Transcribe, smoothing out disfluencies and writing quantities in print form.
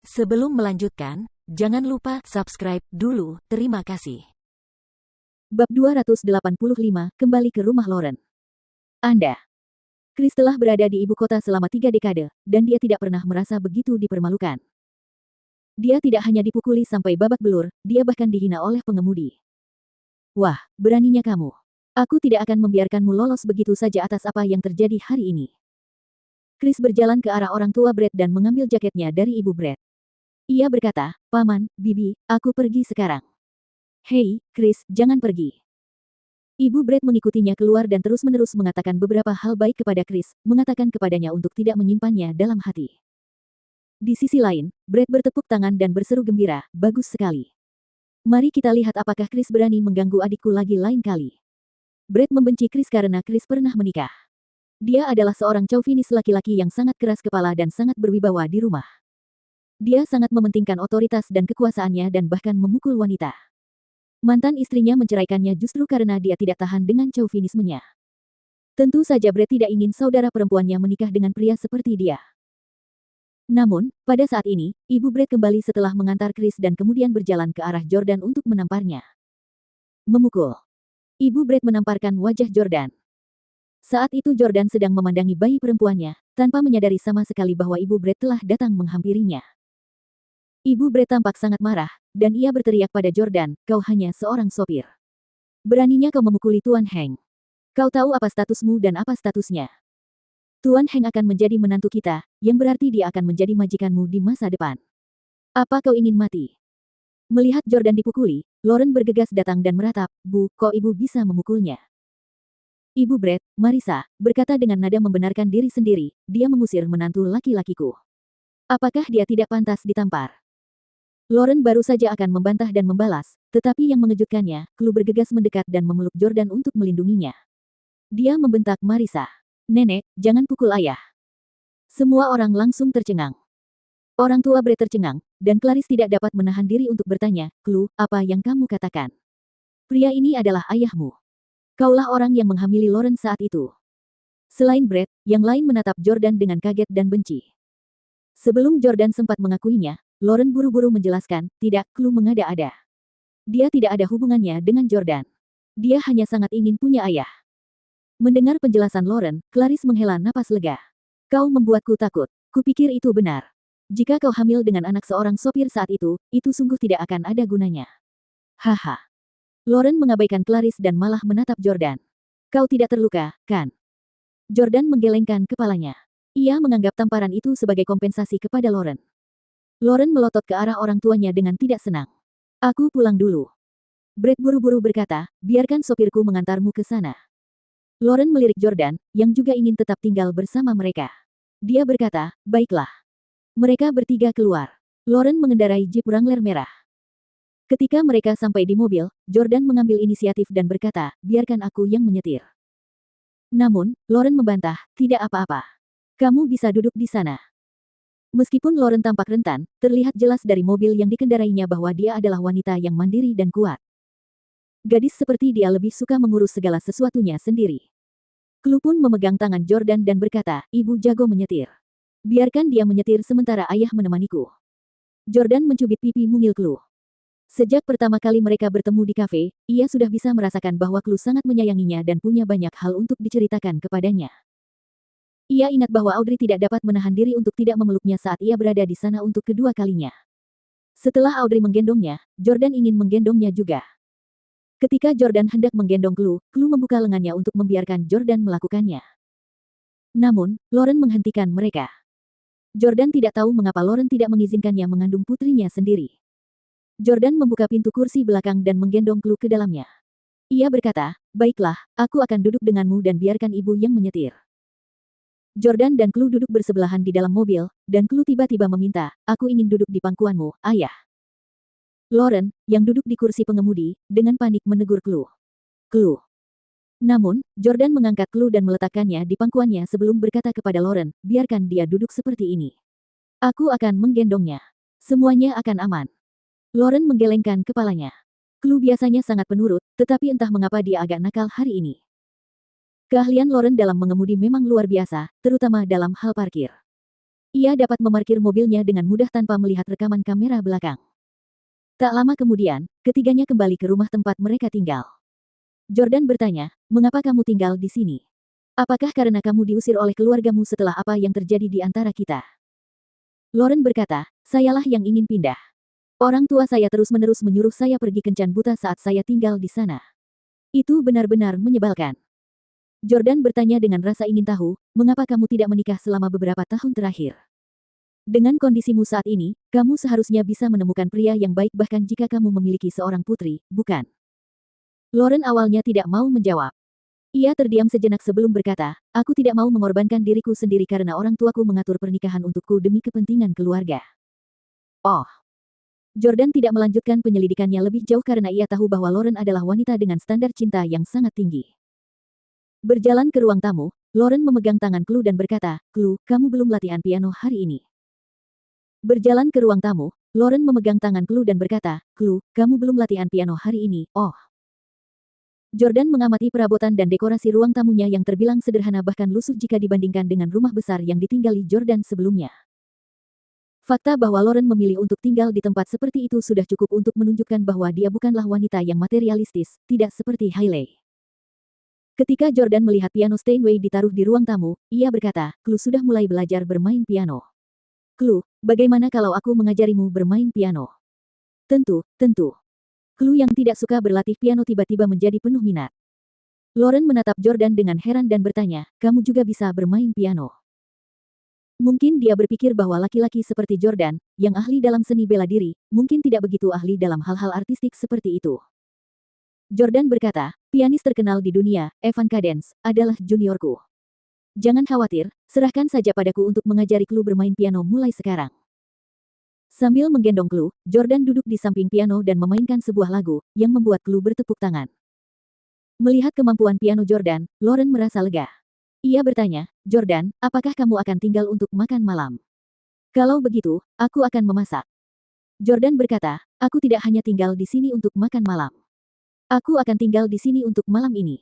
Sebelum melanjutkan, jangan lupa subscribe dulu, terima kasih. Bab 285, kembali ke rumah Lauren. Anda. Chris telah berada di ibu kota selama 3 dekade, dan dia tidak pernah merasa begitu dipermalukan. Dia tidak hanya dipukuli sampai babak belur, dia bahkan dihina oleh pengemudi. Wah, beraninya kamu. Aku tidak akan membiarkanmu lolos begitu saja atas apa yang terjadi hari ini. Chris berjalan ke arah orang tua Brett dan mengambil jaketnya dari ibu Brett. Ia berkata, "Paman, Bibi, aku pergi sekarang." "Hei, Chris, jangan pergi." Ibu Brett mengikutinya keluar dan terus-menerus mengatakan beberapa hal baik kepada Chris, mengatakan kepadanya untuk tidak menyimpannya dalam hati. Di sisi lain, Brett bertepuk tangan dan berseru gembira, "Bagus sekali. Mari kita lihat apakah Chris berani mengganggu adikku lagi lain kali." Brett membenci Chris karena Chris pernah menikah. Dia adalah seorang chauvinis laki-laki yang sangat keras kepala dan sangat berwibawa di rumah. Dia sangat mementingkan otoritas dan kekuasaannya dan bahkan memukul wanita. Mantan istrinya menceraikannya justru karena dia tidak tahan dengan chauvinismenya. Tentu saja Brett tidak ingin saudara perempuannya menikah dengan pria seperti dia. Namun, pada saat ini, ibu Brett kembali setelah mengantar Chris dan kemudian berjalan ke arah Jordan untuk menamparnya. Memukul. Ibu Brett menamparkan wajah Jordan. Saat itu Jordan sedang memandangi bayi perempuannya, tanpa menyadari sama sekali bahwa ibu Brett telah datang menghampirinya. Ibu Brett tampak sangat marah, dan ia berteriak pada Jordan, "Kau hanya seorang sopir. Beraninya kau memukuli Tuan Heng. Kau tahu apa statusmu dan apa statusnya. Tuan Heng akan menjadi menantu kita, yang berarti dia akan menjadi majikanmu di masa depan. Apa kau ingin mati?" Melihat Jordan dipukuli, Lauren bergegas datang dan meratap, "Bu, kok ibu bisa memukulnya?" Ibu Brett, Marissa, berkata dengan nada membenarkan diri sendiri, "Dia mengusir menantu laki-lakiku. Apakah dia tidak pantas ditampar?" Lauren baru saja akan membantah dan membalas, tetapi yang mengejutkannya, Chloe bergegas mendekat dan memeluk Jordan untuk melindunginya. Dia membentak Marissa, "Nenek, jangan pukul ayah." Semua orang langsung tercengang. Orang tua Brett tercengang, dan Clarice tidak dapat menahan diri untuk bertanya, "Chloe, apa yang kamu katakan? Pria ini adalah ayahmu. Kaulah orang yang menghamili Lauren saat itu." Selain Brett, yang lain menatap Jordan dengan kaget dan benci. Sebelum Jordan sempat mengakuinya, Lauren buru-buru menjelaskan, "Tidak, Chloe mengada-ada. Dia tidak ada hubungannya dengan Jordan. Dia hanya sangat ingin punya ayah." Mendengar penjelasan Lauren, Clarice menghela napas lega. "Kau membuatku takut. Kupikir itu benar. Jika kau hamil dengan anak seorang sopir saat itu sungguh tidak akan ada gunanya." "Haha." Lauren mengabaikan Clarice dan malah menatap Jordan. "Kau tidak terluka, kan?" Jordan menggelengkan kepalanya. Ia menganggap tamparan itu sebagai kompensasi kepada Lauren. Lauren melotot ke arah orang tuanya dengan tidak senang. "Aku pulang dulu." Brett buru-buru berkata, "Biarkan sopirku mengantarmu ke sana." Lauren melirik Jordan, yang juga ingin tetap tinggal bersama mereka. Dia berkata, "Baiklah." Mereka bertiga keluar. Lauren mengendarai Jeep Wrangler merah. Ketika mereka sampai di mobil, Jordan mengambil inisiatif dan berkata, "Biarkan aku yang menyetir." Namun, Lauren membantah, "Tidak apa-apa. Kamu bisa duduk di sana." Meskipun Lauren tampak rentan, terlihat jelas dari mobil yang dikendarainya bahwa dia adalah wanita yang mandiri dan kuat. Gadis seperti dia lebih suka mengurus segala sesuatunya sendiri. Chloe pun memegang tangan Jordan dan berkata, "Ibu jago menyetir. Biarkan dia menyetir sementara ayah menemaniku." Jordan mencubit pipi mungil Chloe. Sejak pertama kali mereka bertemu di kafe, ia sudah bisa merasakan bahwa Chloe sangat menyayanginya dan punya banyak hal untuk diceritakan kepadanya. Ia ingat bahwa Audrey tidak dapat menahan diri untuk tidak memeluknya saat ia berada di sana untuk kedua kalinya. Setelah Audrey menggendongnya, Jordan ingin menggendongnya juga. Ketika Jordan hendak menggendong Chloe membuka lengannya untuk membiarkan Jordan melakukannya. Namun, Lauren menghentikan mereka. Jordan tidak tahu mengapa Lauren tidak mengizinkannya mengandung putrinya sendiri. Jordan membuka pintu kursi belakang dan menggendong Chloe ke dalamnya. Ia berkata, "Baiklah, aku akan duduk denganmu dan biarkan ibu yang menyetir." Jordan dan Chloe duduk bersebelahan di dalam mobil, dan Chloe tiba-tiba meminta, "Aku ingin duduk di pangkuanmu, ayah." Lauren, yang duduk di kursi pengemudi, dengan panik menegur Chloe. "Chloe." Namun, Jordan mengangkat Chloe dan meletakkannya di pangkuannya sebelum berkata kepada Lauren, "Biarkan dia duduk seperti ini. Aku akan menggendongnya. Semuanya akan aman." Lauren menggelengkan kepalanya. Chloe biasanya sangat penurut, tetapi entah mengapa dia agak nakal hari ini. Keahlian Lauren dalam mengemudi memang luar biasa, terutama dalam hal parkir. Ia dapat memarkir mobilnya dengan mudah tanpa melihat rekaman kamera belakang. Tak lama kemudian, ketiganya kembali ke rumah tempat mereka tinggal. Jordan bertanya, "Mengapa kamu tinggal di sini? Apakah karena kamu diusir oleh keluargamu setelah apa yang terjadi di antara kita?" Lauren berkata, "Sayalah yang ingin pindah. Orang tua saya terus-menerus menyuruh saya pergi kencan buta saat saya tinggal di sana. Itu benar-benar menyebalkan." Jordan bertanya dengan rasa ingin tahu, "Mengapa kamu tidak menikah selama beberapa tahun terakhir? Dengan kondisimu saat ini, kamu seharusnya bisa menemukan pria yang baik bahkan jika kamu memiliki seorang putri, bukan?" Lauren awalnya tidak mau menjawab. Ia terdiam sejenak sebelum berkata, "Aku tidak mau mengorbankan diriku sendiri karena orang tuaku mengatur pernikahan untukku demi kepentingan keluarga." Oh. Jordan tidak melanjutkan penyelidikannya lebih jauh karena ia tahu bahwa Lauren adalah wanita dengan standar cinta yang sangat tinggi. Berjalan ke ruang tamu, Lauren memegang tangan Chloe dan berkata, "Chloe, kamu belum latihan piano hari ini." Berjalan ke ruang tamu, Lauren memegang tangan Chloe dan berkata, "Chloe, kamu belum latihan piano hari ini, oh." Jordan mengamati perabotan dan dekorasi ruang tamunya yang terbilang sederhana bahkan lusuh jika dibandingkan dengan rumah besar yang ditinggali Jordan sebelumnya. Fakta bahwa Lauren memilih untuk tinggal di tempat seperti itu sudah cukup untuk menunjukkan bahwa dia bukanlah wanita yang materialistis, tidak seperti Hailey. Ketika Jordan melihat piano Steinway ditaruh di ruang tamu, ia berkata, "Chloe sudah mulai belajar bermain piano. Chloe, bagaimana kalau aku mengajarimu bermain piano?" "Tentu, tentu." Chloe yang tidak suka berlatih piano tiba-tiba menjadi penuh minat. Lauren menatap Jordan dengan heran dan bertanya, "Kamu juga bisa bermain piano?" Mungkin dia berpikir bahwa laki-laki seperti Jordan, yang ahli dalam seni bela diri, mungkin tidak begitu ahli dalam hal-hal artistik seperti itu. Jordan berkata, "Pianis terkenal di dunia, Evan Cadence, adalah juniorku. Jangan khawatir, serahkan saja padaku untuk mengajari Chloe bermain piano mulai sekarang." Sambil menggendong Chloe, Jordan duduk di samping piano dan memainkan sebuah lagu, yang membuat Chloe bertepuk tangan. Melihat kemampuan piano Jordan, Lauren merasa lega. Ia bertanya, "Jordan, apakah kamu akan tinggal untuk makan malam? Kalau begitu, aku akan memasak." Jordan berkata, "Aku tidak hanya tinggal di sini untuk makan malam. Aku akan tinggal di sini untuk malam ini."